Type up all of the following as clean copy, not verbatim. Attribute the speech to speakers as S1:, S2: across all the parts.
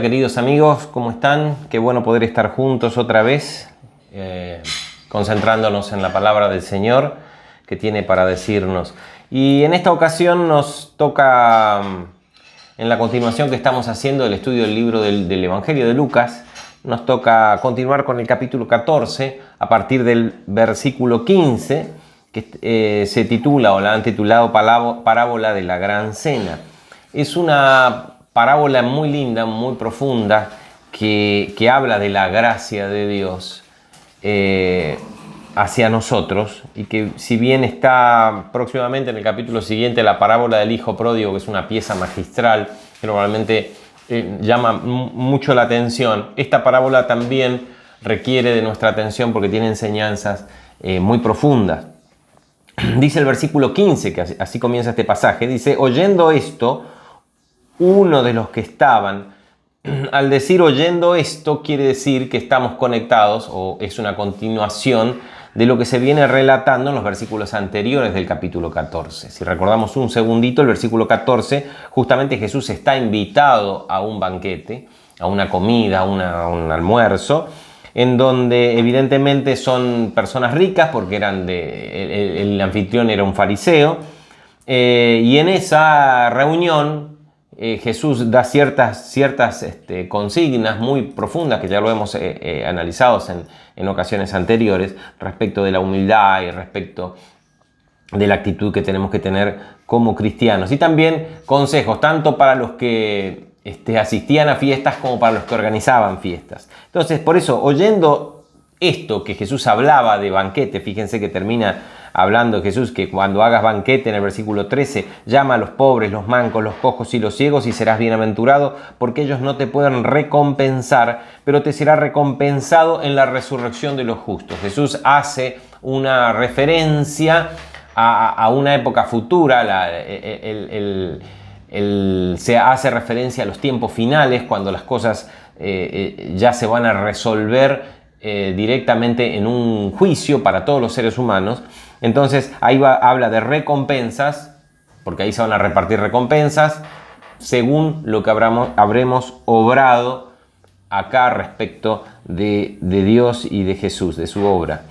S1: Queridos amigos, ¿cómo están? Qué bueno poder estar juntos otra vez, concentrándonos en la palabra del Señor que tiene para decirnos. Y en esta ocasión nos toca, en la continuación que estamos haciendo del estudio del libro del Evangelio de Lucas, nos toca continuar con el capítulo 14 a partir del versículo 15, que se titula o la han titulado Parábola de la Gran Cena. Es una parábola muy linda, muy profunda, que habla de la gracia de Dios hacia nosotros, y que si bien está próximamente en el capítulo siguiente la parábola del hijo pródigo, que es una pieza magistral que normalmente llama mucho la atención, esta parábola también requiere de nuestra atención porque tiene enseñanzas muy profundas. Dice el versículo 15, que así comienza este pasaje, dice: oyendo esto, uno de los que estaban, al decir oyendo esto, quiere decir que estamos conectados, o es una continuación de lo que se viene relatando en los versículos anteriores del capítulo 14. Si recordamos un segundito, el versículo 14, justamente Jesús está invitado a un banquete, a una comida, a un almuerzo, en donde evidentemente son personas ricas, porque el anfitrión era un fariseo, y en esa reunión Jesús da ciertas consignas muy profundas que ya lo hemos analizado en ocasiones anteriores, respecto de la humildad y respecto de la actitud que tenemos que tener como cristianos, y también consejos tanto para los que asistían a fiestas como para los que organizaban fiestas. Entonces, por eso, oyendo esto que Jesús hablaba de banquete, fíjense que termina hablando Jesús que cuando hagas banquete, en el versículo 13, llama a los pobres, los mancos, los cojos y los ciegos, y serás bienaventurado, porque ellos no te pueden recompensar, pero te será recompensado en la resurrección de los justos. Jesús hace una referencia a una época futura, se hace referencia a los tiempos finales, cuando las cosas ya se van a resolver directamente en un juicio para todos los seres humanos. Entonces ahí habla de recompensas, porque ahí se van a repartir recompensas según lo que habremos obrado acá respecto de Dios y de Jesús, de su obra.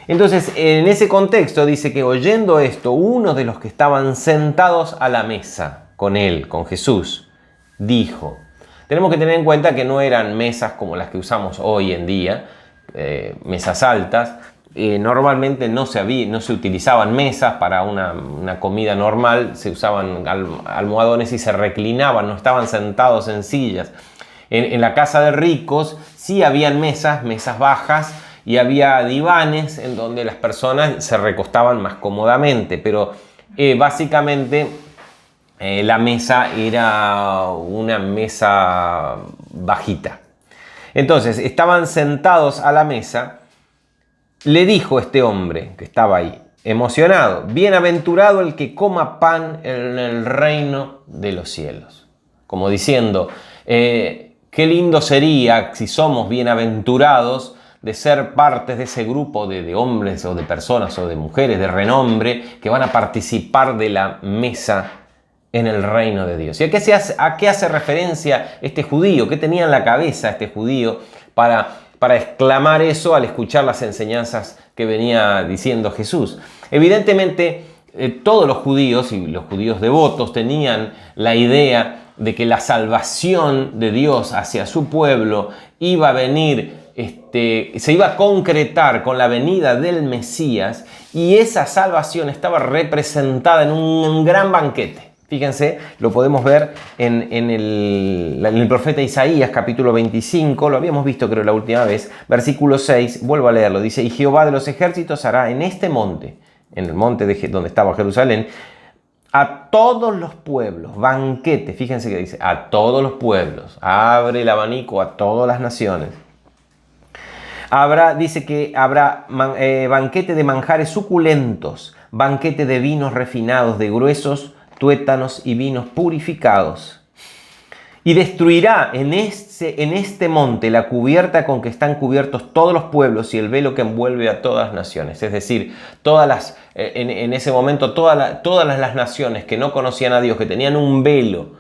S1: Entonces, en ese contexto dice que oyendo esto, uno de los que estaban sentados a la mesa con él, con Jesús, dijo. Tenemos que tener en cuenta que no eran mesas como las que usamos hoy en día, mesas altas. Normalmente no se utilizaban mesas para una comida normal, se usaban almohadones y se reclinaban, no estaban sentados en sillas. En la casa de ricos sí habían mesas bajas, y había divanes en donde las personas se recostaban más cómodamente, pero básicamente la mesa era una mesa bajita. Entonces estaban sentados a la mesa. Le dijo este hombre que estaba ahí, emocionado: bienaventurado el que coma pan en el reino de los cielos. Como diciendo, qué lindo sería si somos bienaventurados de ser partes de ese grupo de hombres o de personas o de mujeres de renombre que van a participar de la mesa en el reino de Dios. ¿Y a qué hace referencia este judío? ¿Qué tenía en la cabeza este judío para exclamar eso al escuchar las enseñanzas que venía diciendo Jesús? Evidentemente, todos los judíos y los judíos devotos tenían la idea de que la salvación de Dios hacia su pueblo iba a venir, se iba a concretar con la venida del Mesías, y esa salvación estaba representada en un gran banquete. Fíjense, lo podemos ver en el profeta Isaías, capítulo 25, lo habíamos visto creo la última vez, versículo 6, vuelvo a leerlo, dice: y Jehová de los ejércitos hará en este monte, en el monte donde estaba Jerusalén, a todos los pueblos, banquete, fíjense que dice, a todos los pueblos, abre el abanico a todas las naciones. Dice que habrá banquete de manjares suculentos, banquete de vinos refinados, de gruesos tuétanos y vinos purificados. Y destruirá en este monte la cubierta con que están cubiertos todos los pueblos y el velo que envuelve a todas las naciones. Es decir, en ese momento todas las naciones que no conocían a Dios, que tenían un velo,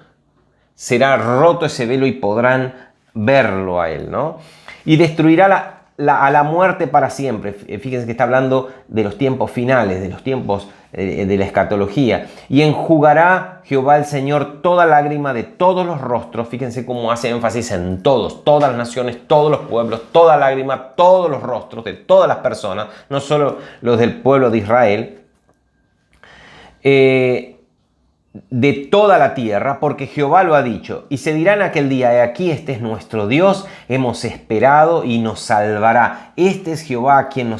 S1: será roto ese velo y podrán verlo a Él, ¿no? Y destruirá a la muerte para siempre. Fíjense que está hablando de los tiempos finales, de los tiempos de la escatología. Y enjugará Jehová el Señor toda lágrima de todos los rostros. Fíjense cómo hace énfasis en todos, todas las naciones, todos los pueblos, toda lágrima, todos los rostros de todas las personas, no solo los del pueblo de Israel. De toda la tierra, porque Jehová lo ha dicho. Y se dirá en aquel día: he aquí, este es nuestro Dios, hemos esperado y nos salvará. Este es Jehová a quien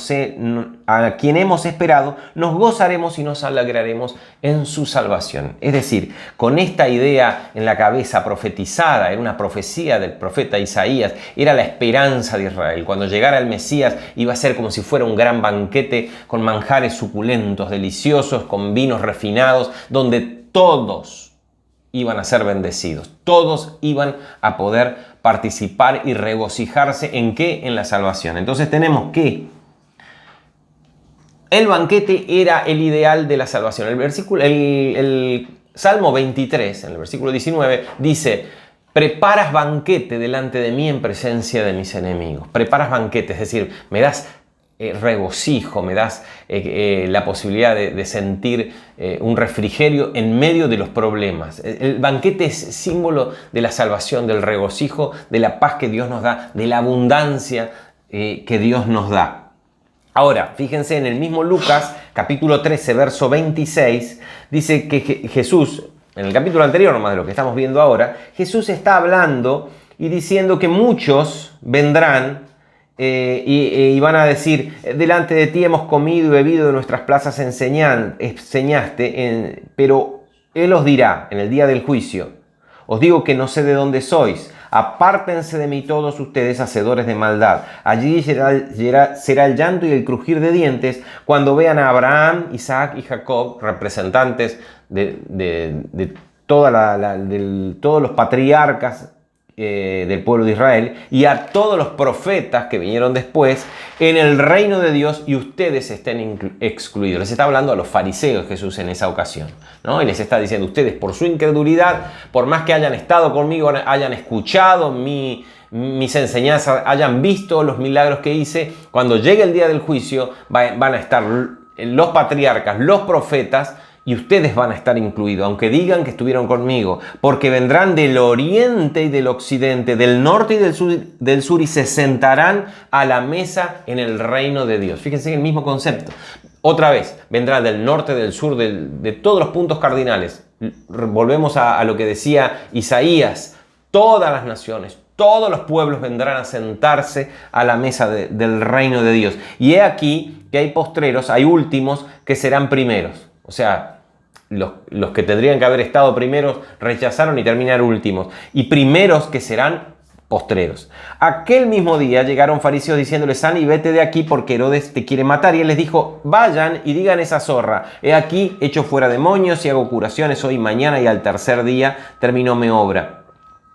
S1: hemos esperado, nos gozaremos y nos alegraremos en su salvación. Es decir, con esta idea en la cabeza profetizada, era una profecía del profeta Isaías, era la esperanza de Israel. Cuando llegara el Mesías iba a ser como si fuera un gran banquete con manjares suculentos, deliciosos, con vinos refinados, donde todos iban a ser bendecidos, todos iban a poder participar y regocijarse ¿en qué? En la salvación. Entonces tenemos que el banquete era el ideal de la salvación. El Salmo 23, en el versículo 19, dice: preparas banquete delante de mí en presencia de mis enemigos. Preparas banquete, es decir, me das regocijo, me das la posibilidad de sentir un refrigerio en medio de los problemas. El banquete es símbolo de la salvación, del regocijo, de la paz que Dios nos da, de la abundancia que Dios nos da. Ahora, fíjense en el mismo Lucas, capítulo 13, verso 26, dice que Jesús, en el capítulo anterior nomás de lo que estamos viendo ahora, Jesús está hablando y diciendo que muchos vendrán y van a decir: delante de ti hemos comido y bebido, de nuestras plazas enseñaste, pero Él os dirá en el día del juicio: os digo que no sé de dónde sois, apártense de mí todos ustedes, hacedores de maldad. Allí será el llanto y el crujir de dientes cuando vean a Abraham, Isaac y Jacob, representantes de todos los patriarcas del pueblo de Israel, y a todos los profetas que vinieron después en el reino de Dios, y ustedes estén excluidos. Les está hablando a los fariseos Jesús en esa ocasión, ¿no? Y les está diciendo: ustedes, por su incredulidad, por más que hayan estado conmigo, hayan escuchado mis enseñanzas, hayan visto los milagros que hice, cuando llegue el día del juicio van a estar los patriarcas, los profetas, y ustedes van a estar incluidos, aunque digan que estuvieron conmigo, porque vendrán del oriente y del occidente, del norte y del sur, y se sentarán a la mesa en el reino de Dios. Fíjense el mismo concepto. Otra vez, vendrán del norte, del sur, de todos los puntos cardinales. Volvemos a lo que decía Isaías: todas las naciones, todos los pueblos vendrán a sentarse a la mesa del reino de Dios. Y he aquí que hay postreros, hay últimos que serán primeros. O sea, los que tendrían que haber estado primeros rechazaron y terminaron últimos. Y primeros que serán postreros. Aquel mismo día llegaron fariseos diciéndole: sal y vete de aquí, porque Herodes te quiere matar. Y él les dijo: vayan y digan esa zorra: he aquí, echo fuera demonios y hago curaciones hoy, mañana, y al tercer día terminó mi obra.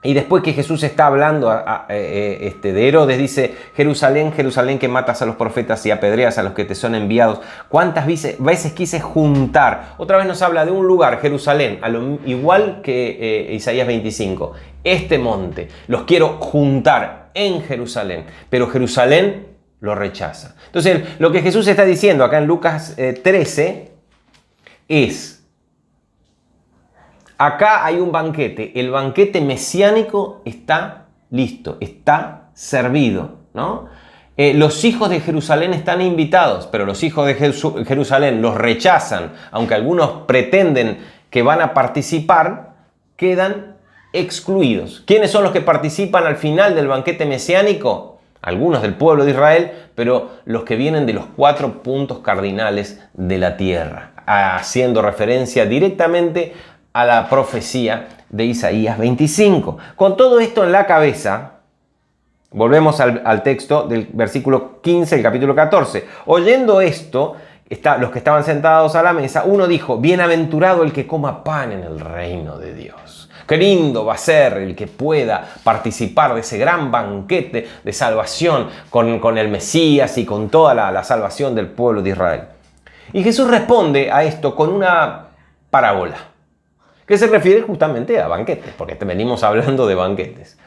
S1: Y después que Jesús está hablando de Herodes, dice: Jerusalén, Jerusalén, que matas a los profetas y apedreas a los que te son enviados. ¿Cuántas veces quise juntar? Otra vez nos habla de un lugar, Jerusalén, igual que Isaías 25. Este monte, los quiero juntar en Jerusalén, pero Jerusalén lo rechaza. Entonces, lo que Jesús está diciendo acá en Lucas 13 es: acá hay un banquete, el banquete mesiánico está listo, está servido, ¿no? Los hijos de Jerusalén están invitados, pero los hijos de Jerusalén los rechazan, aunque algunos pretenden que van a participar, quedan excluidos. ¿Quiénes son los que participan al final del banquete mesiánico? Algunos del pueblo de Israel, pero los que vienen de los 4 puntos cardinales de la tierra, haciendo referencia directamente a la profecía de Isaías 25. Con todo esto en la cabeza, volvemos al texto del versículo 15 del capítulo 14. Oyendo esto, los que estaban sentados a la mesa, uno dijo: bienaventurado el que coma pan en el reino de Dios. Qué lindo va a ser el que pueda participar de ese gran banquete de salvación con el Mesías y con toda la salvación del pueblo de Israel. Y Jesús responde a esto con una parábola, que se refiere justamente a banquetes, porque venimos hablando de banquetes.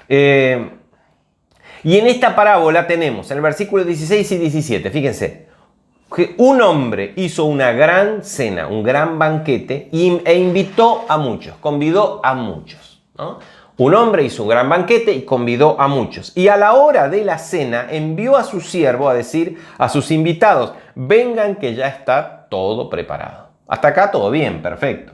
S1: Y en esta parábola tenemos en el versículo 16 y 17, fíjense, que un hombre hizo una gran cena, un gran banquete e invitó a muchos, convidó a muchos, ¿no? Un hombre hizo un gran banquete y convidó a muchos. Y a la hora de la cena envió a su siervo a decir a sus invitados, vengan que ya está todo preparado. Hasta acá todo bien, perfecto.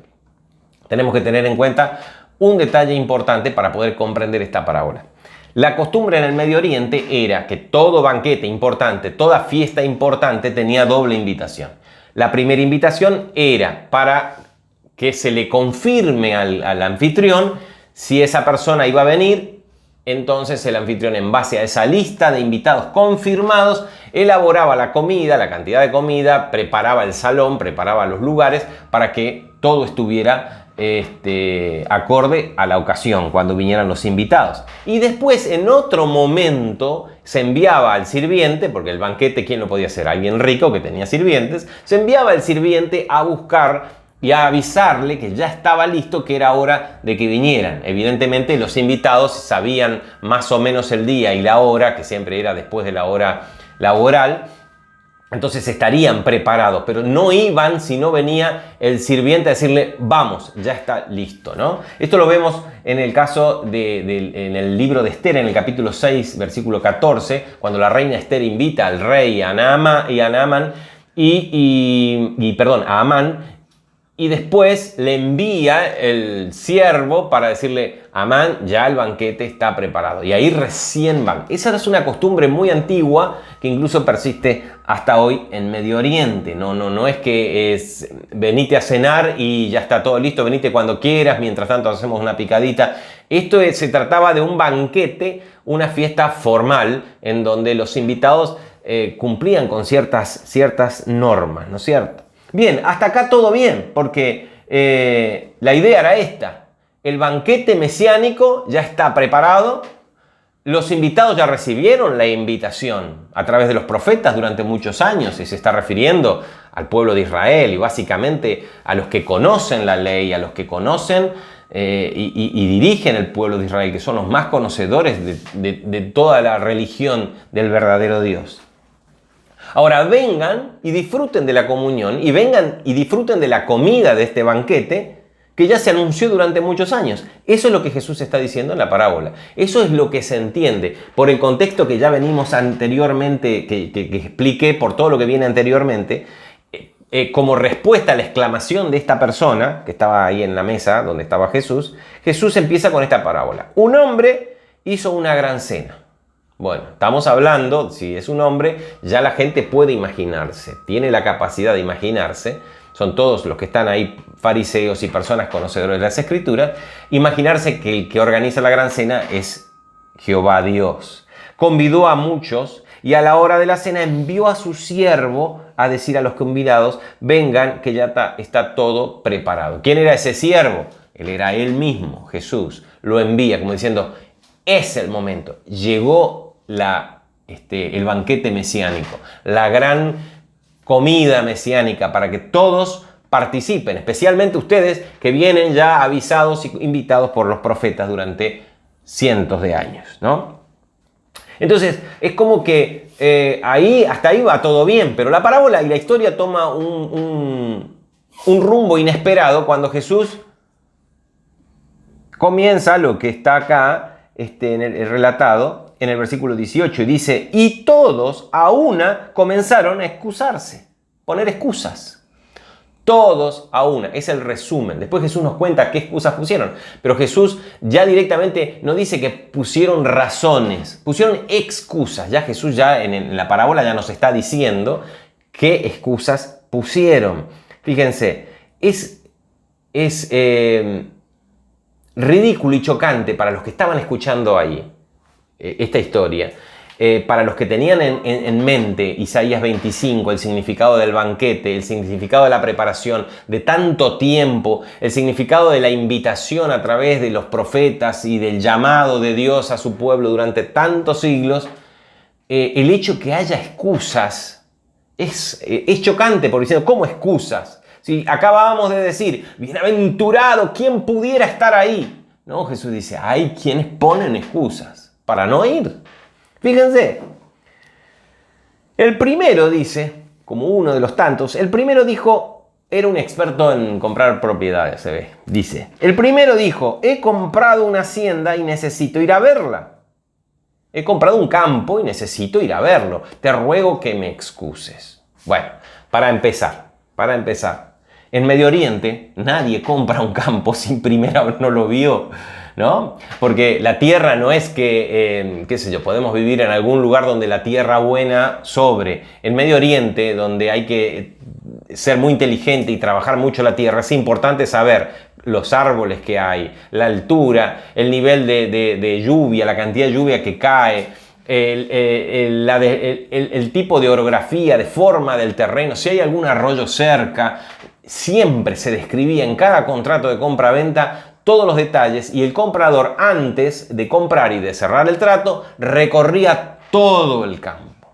S1: Tenemos que tener en cuenta un detalle importante para poder comprender esta parábola. La costumbre en el Medio Oriente era que todo banquete importante, toda fiesta importante tenía doble invitación. La primera invitación era para que se le confirme al anfitrión si esa persona iba a venir. Entonces el anfitrión, en base a esa lista de invitados confirmados, elaboraba la comida, la cantidad de comida, preparaba el salón, preparaba los lugares para que todo estuviera acorde a la ocasión cuando vinieran los invitados. Y después, en otro momento, se enviaba al sirviente, porque el banquete, ¿quién lo podía hacer? Alguien rico que tenía sirvientes. Se enviaba al sirviente a buscar y a avisarle que ya estaba listo, que era hora de que vinieran. Evidentemente los invitados sabían más o menos el día y la hora, que siempre era después de la hora laboral, entonces estarían preparados, pero no iban si no venía el sirviente a decirle, vamos, ya está listo, ¿no? Esto lo vemos en el caso en el libro de Esther, en el capítulo 6, versículo 14, cuando la reina Esther invita al rey a Amán, a Amán, y después le envía el siervo para decirle, Amán, ya el banquete está preparado. Y ahí recién van. Esa es una costumbre muy antigua que incluso persiste hasta hoy en Medio Oriente. No es que es venite a cenar y ya está todo listo, venite cuando quieras, mientras tanto hacemos una picadita. Se trataba de un banquete, una fiesta formal en donde los invitados cumplían con ciertas normas, ¿no es cierto? Bien, hasta acá todo bien, porque la idea era esta. El banquete mesiánico ya está preparado. Los invitados ya recibieron la invitación a través de los profetas durante muchos años, y se está refiriendo al pueblo de Israel y básicamente a los que conocen la ley, a los que conocen y dirigen el pueblo de Israel, que son los más conocedores de toda la religión del verdadero Dios. Ahora vengan y disfruten de la comunión y vengan y disfruten de la comida de este banquete que ya se anunció durante muchos años. Eso es lo que Jesús está diciendo en la parábola. Eso es lo que se entiende por el contexto que ya venimos anteriormente, que expliqué, por todo lo que viene anteriormente, como respuesta a la exclamación de esta persona que estaba ahí en la mesa donde estaba Jesús. Jesús empieza con esta parábola. Un hombre hizo una gran cena. Bueno, estamos hablando, si es un hombre, ya la gente puede imaginarse, tiene la capacidad de imaginarse, son todos los que están ahí, fariseos y personas conocedoras de las Escrituras, imaginarse que el que organiza la gran cena es Jehová Dios. Convidó a muchos y a la hora de la cena envió a su siervo a decir a los convidados, vengan que ya está todo preparado. ¿Quién era ese siervo? Él era él mismo, Jesús. Lo envía como diciendo, es el momento, llegó el banquete mesiánico, la gran comida mesiánica para que todos participen, especialmente ustedes que vienen ya avisados y invitados por los profetas durante cientos de años, ¿no? Entonces, es como que hasta ahí va todo bien, pero la parábola y la historia toma un rumbo inesperado cuando Jesús comienza lo que está acá en el relatado en el versículo 18 y dice, y todos a una comenzaron a excusarse, poner excusas. Todos a una, es el resumen. Después Jesús nos cuenta qué excusas pusieron, pero Jesús ya directamente no dice que pusieron razones, pusieron excusas. Ya Jesús ya en la parábola ya nos está diciendo qué excusas pusieron. Fíjense, es ridículo y chocante para los que estaban escuchando ahí esta historia, para los que tenían en mente Isaías 25, el significado del banquete, el significado de la preparación de tanto tiempo, el significado de la invitación a través de los profetas y del llamado de Dios a su pueblo durante tantos siglos, el hecho que haya excusas es chocante, porque diciendo, ¿cómo excusas? Si acabábamos de decir, bienaventurado, ¿quién pudiera estar ahí? No, Jesús dice, hay quienes ponen excusas para no ir. Fíjense, el primero dice, como uno de los tantos, el primero dijo, era un experto en comprar propiedades, se ve, dice. El primero dijo, he comprado una hacienda y necesito ir a verla. He comprado un campo y necesito ir a verlo. Te ruego que me excuses. Bueno, para empezar, en Medio Oriente nadie compra un campo si primero no lo vio, ¿no? Porque la tierra no es que, qué sé yo, podemos vivir en algún lugar donde la tierra buena sobre. En Medio Oriente, donde hay que ser muy inteligente y trabajar mucho la tierra, es importante saber los árboles que hay, la altura, el nivel de lluvia, la cantidad de lluvia que cae, el tipo de orografía, de forma del terreno, si hay algún arroyo cerca. Siempre se describía en cada contrato de compra-venta todos los detalles y el comprador, antes de comprar y de cerrar el trato, recorría todo el campo,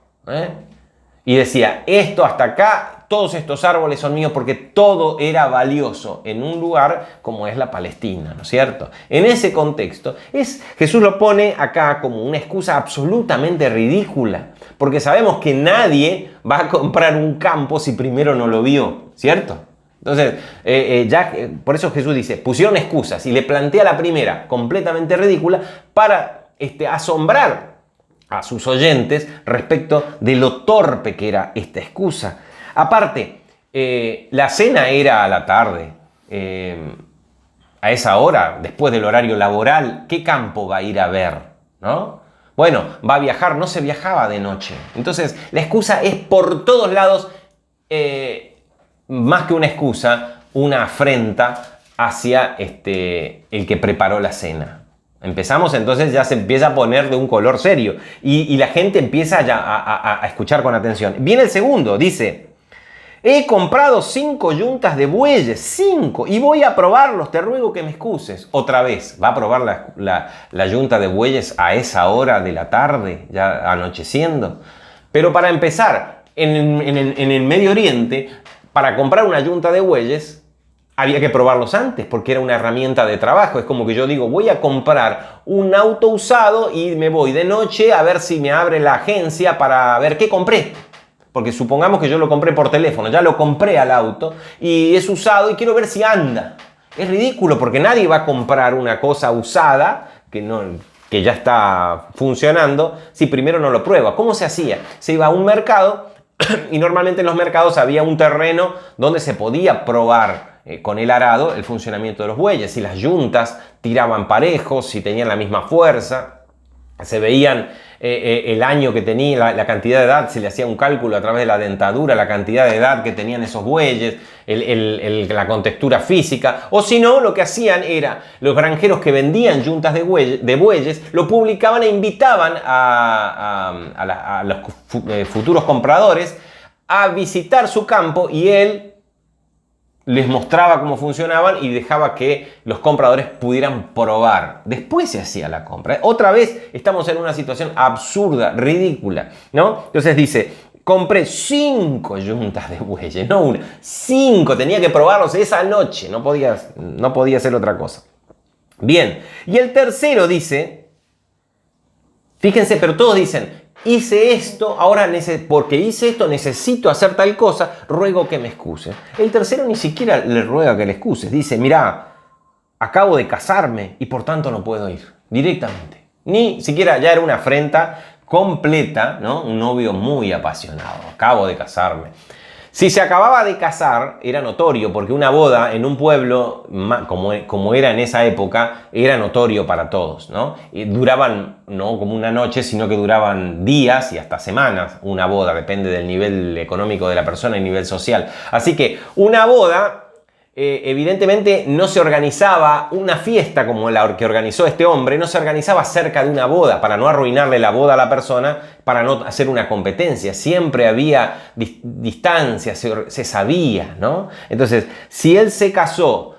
S1: y decía, esto hasta acá, todos estos árboles son míos, porque todo era valioso en un lugar como es la Palestina, ¿no es cierto? En ese contexto, Jesús lo pone acá como una excusa absolutamente ridícula, porque sabemos que nadie va a comprar un campo si primero no lo vio, ¿cierto? Entonces, por eso Jesús dice, pusieron excusas y le plantea la primera, completamente ridícula, para asombrar a sus oyentes respecto de lo torpe que era esta excusa. Aparte, la cena era a la tarde, a esa hora, después del horario laboral. ¿Qué campo va a ir a ver? ¿No? Bueno, va a viajar, no se viajaba de noche. Entonces, la excusa es por todos lados, más que una excusa, una afrenta hacia el que preparó la cena. Empezamos, entonces ya se empieza a poner de un color serio y la gente empieza ya a escuchar con atención. Viene el segundo, dice, he comprado 5 yuntas de bueyes, 5, y voy a probarlos, te ruego que me excuses. Otra vez, va a probar la yunta de bueyes a esa hora de la tarde, ya anocheciendo. Pero para empezar, en el Medio Oriente, para comprar una yunta de bueyes, había que probarlos antes, porque era una herramienta de trabajo. Es como que yo digo, voy a comprar un auto usado y me voy de noche a ver si me abre la agencia para ver qué compré. Porque supongamos que yo lo compré por teléfono, ya lo compré al auto y es usado y quiero ver si anda. Es ridículo porque nadie va a comprar una cosa usada que ya está funcionando si primero no lo prueba. ¿Cómo se hacía? Se iba a un mercado y normalmente en los mercados había un terreno donde se podía probar con el arado el funcionamiento de los bueyes, si las yuntas tiraban parejos, si tenían la misma fuerza, se veían el año que tenía, la cantidad de edad, se le hacía un cálculo a través de la dentadura, la cantidad de edad que tenían esos bueyes, la contextura física, o si no, lo que hacían era, los granjeros que vendían yuntas de bueyes, lo publicaban e invitaban a los futuros compradores a visitar su campo y él les mostraba cómo funcionaban y dejaba que los compradores pudieran probar. Después se hacía la compra. Otra vez estamos en una situación absurda, ridícula, ¿no? Entonces dice, compré 5 yuntas de bueyes, no una, 5, tenía que probarlos esa noche, no podía hacer otra cosa. Bien, y el tercero dice, fíjense, pero todos dicen, hice esto, ahora porque hice esto necesito hacer tal cosa, ruego que me excuse. El tercero ni siquiera le ruega que le excuses. Dice, mirá, acabo de casarme y por tanto no puedo ir. Directamente. Ni siquiera ya era una afrenta completa, ¿no? Un novio muy apasionado. Acabo de casarme. Si se acababa de casar, era notorio, porque una boda en un pueblo, como era en esa época, era notorio para todos, ¿no? Y duraban, no como una noche, sino que duraban días y hasta semanas una boda, depende del nivel económico de la persona y nivel social. Así que una boda, evidentemente no se organizaba una fiesta como la que organizó este hombre, no se organizaba cerca de una boda para no arruinarle la boda a la persona, para no hacer una competencia. Siempre había distancia, se sabía, ¿no? Entonces, si él se casó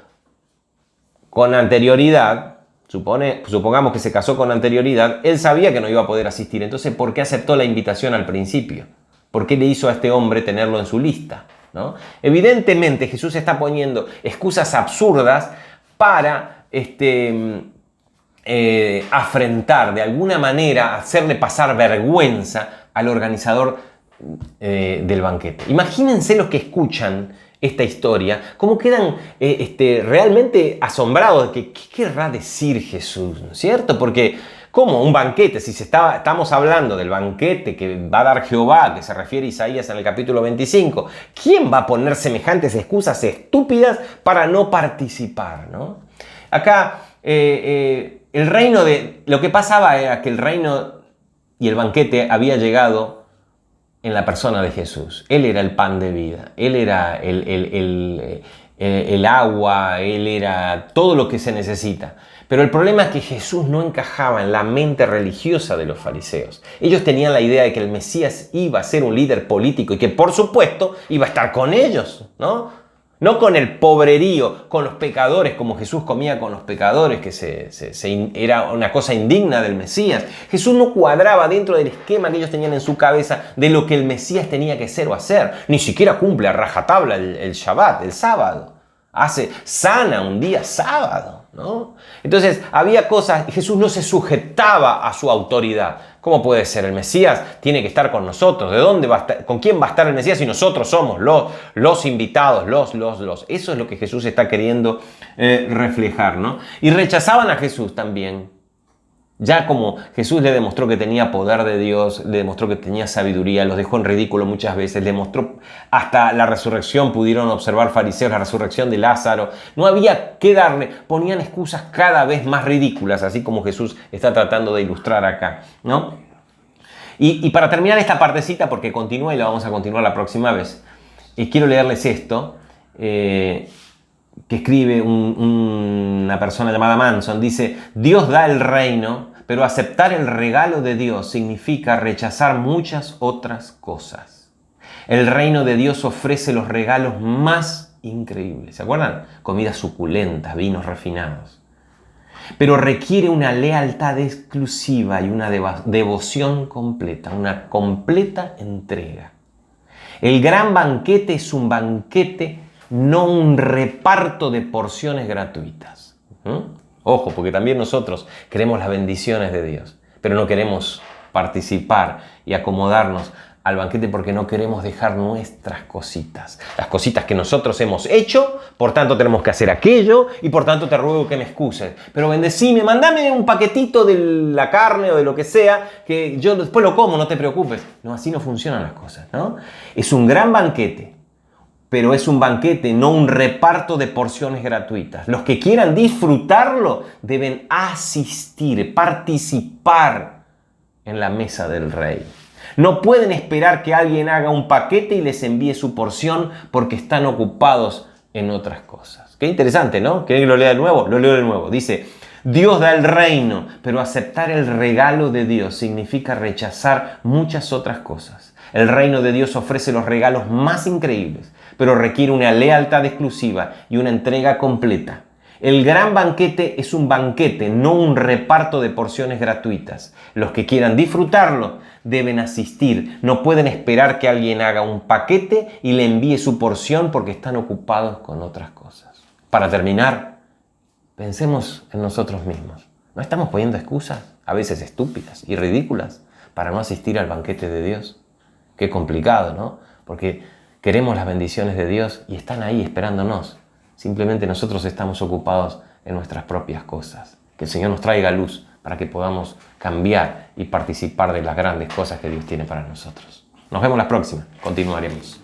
S1: con anterioridad, supongamos que se casó con anterioridad, él sabía que no iba a poder asistir. Entonces, ¿por qué aceptó la invitación al principio? ¿Por qué le hizo a este hombre tenerlo en su lista? ¿No? Evidentemente Jesús está poniendo excusas absurdas para afrentar, de alguna manera hacerle pasar vergüenza al organizador del banquete. Imagínense los que escuchan esta historia, cómo quedan realmente asombrados de qué querrá decir Jesús, ¿no es cierto? Porque, ¿cómo? Un banquete, si estamos hablando del banquete que va a dar Jehová, que se refiere a Isaías en el capítulo 25, ¿quién va a poner semejantes excusas estúpidas para no participar, ¿no? Acá, lo que pasaba era que el reino y el banquete había llegado en la persona de Jesús. Él era el pan de vida, Él era el agua, Él era todo lo que se necesita. Pero el problema es que Jesús no encajaba en la mente religiosa de los fariseos. Ellos tenían la idea de que el Mesías iba a ser un líder político y que, por supuesto, iba a estar con ellos, ¿no? No con el pobrerío, con los pecadores, como Jesús comía con los pecadores, que era una cosa indigna del Mesías. Jesús no cuadraba dentro del esquema que ellos tenían en su cabeza de lo que el Mesías tenía que ser o hacer. Ni siquiera cumple a rajatabla el Shabbat, el sábado. Sana un día sábado, ¿no? Entonces, había cosas, Jesús no se sujetaba a su autoridad. ¿Cómo puede ser? El Mesías tiene que estar con nosotros. ¿De dónde va a estar? ¿Con quién va a estar el Mesías si nosotros somos los invitados, los? Eso es lo que Jesús está queriendo reflejar, ¿no? Y rechazaban a Jesús también. Ya como Jesús le demostró que tenía poder de Dios, le demostró que tenía sabiduría, los dejó en ridículo muchas veces, le mostró hasta la resurrección, pudieron observar fariseos la resurrección de Lázaro. No había que darle, ponían excusas cada vez más ridículas, así como Jesús está tratando de ilustrar acá, ¿no? Y para terminar esta partecita, porque continúa y la vamos a continuar la próxima vez, quiero leerles esto, que escribe una persona llamada Manson. Dice: Dios da el reino, pero aceptar el regalo de Dios significa rechazar muchas otras cosas. El reino de Dios ofrece los regalos más increíbles. ¿Se acuerdan? Comidas suculentas, vinos refinados. Pero requiere una lealtad exclusiva y una devoción completa, una completa entrega. El gran banquete es un banquete, no un reparto de porciones gratuitas. Ojo, porque también nosotros queremos las bendiciones de Dios, pero no queremos participar y acomodarnos al banquete porque no queremos dejar nuestras cositas. Las cositas que nosotros hemos hecho, por tanto tenemos que hacer aquello y por tanto te ruego que me excuses. Pero bendecime, mandame un paquetito de la carne o de lo que sea, que yo después lo como, no te preocupes. No, así no funcionan las cosas, ¿no? Es un gran banquete, pero es un banquete, no un reparto de porciones gratuitas. Los que quieran disfrutarlo deben asistir, participar en la mesa del rey. No pueden esperar que alguien haga un paquete y les envíe su porción porque están ocupados en otras cosas. Qué interesante, ¿no? ¿Quieren que lo lea de nuevo? Lo leo de nuevo. Dice: Dios da el reino, pero aceptar el regalo de Dios significa rechazar muchas otras cosas. El reino de Dios ofrece los regalos más increíbles, pero requiere una lealtad exclusiva y una entrega completa. El gran banquete es un banquete, no un reparto de porciones gratuitas. Los que quieran disfrutarlo deben asistir. No pueden esperar que alguien haga un paquete y le envíe su porción porque están ocupados con otras cosas. Para terminar, pensemos en nosotros mismos. ¿No estamos poniendo excusas, a veces estúpidas y ridículas, para no asistir al banquete de Dios? Qué complicado, ¿no? Porque queremos las bendiciones de Dios y están ahí esperándonos. Simplemente nosotros estamos ocupados en nuestras propias cosas. Que el Señor nos traiga luz para que podamos cambiar y participar de las grandes cosas que Dios tiene para nosotros. Nos vemos la próxima. Continuaremos.